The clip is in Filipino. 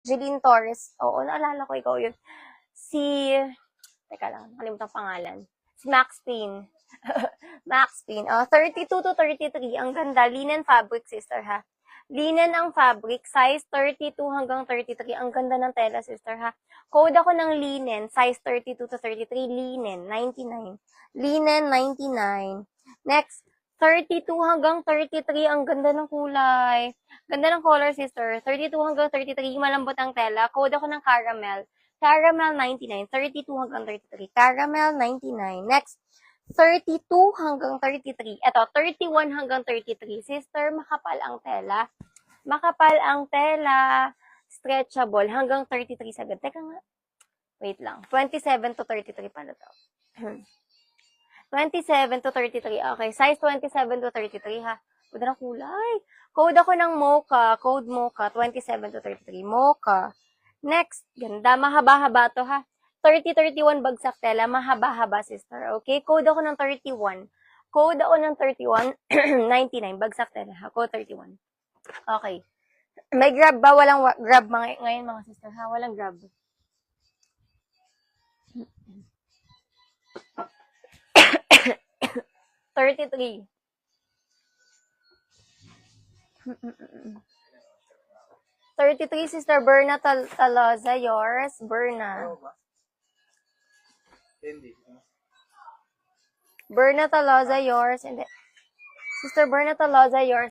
Jeline Torres. Oo, naalala ko, ikaw yun. Teka lang, nakalimutan pangalan. Si Max Payne. Max Payne. 32 to 33. Ang ganda. Linen fabric, sister, ha? Linen ang fabric. Size 32 hanggang 33. Ang ganda ng tela, sister, ha? Code ako ng linen. Size 32 to 33. Linen, 99. Linen, 99. Next, 32 hanggang 33. Ang ganda ng kulay. Ganda ng color, sister. 32 hanggang 33. Malambot ang tela. Code ako ng caramel. Caramel 99. 32 hanggang 33. Caramel 99. Next, 32 hanggang 33. Ito, 31 hanggang 33. Sister, makapal ang tela. Makapal ang tela. Stretchable. Hanggang 33 sagad. Teka nga. Wait lang. 27 to 33 pala to. 27 to 33. Okay. Size 27 to 33, ha? Ganda ng kulay. Code ako ng mocha. Code mocha. 27 to 33. Mocha. Next. Ganda. Mahaba-haba to, ha? 30-31 bagsak tela. Mahaba-haba, sister. Okay? Code ako ng 31. Code ako ng 31. 99. Bagsak tela, ha? Code 31. Okay. May grab ba? Walang grab ngayon, mga sister, ha? Walang grab. $33. 33, sister Berna Taloza, yours, Berna. Berna Taloza, yours, and sister Berna Taloza, yours.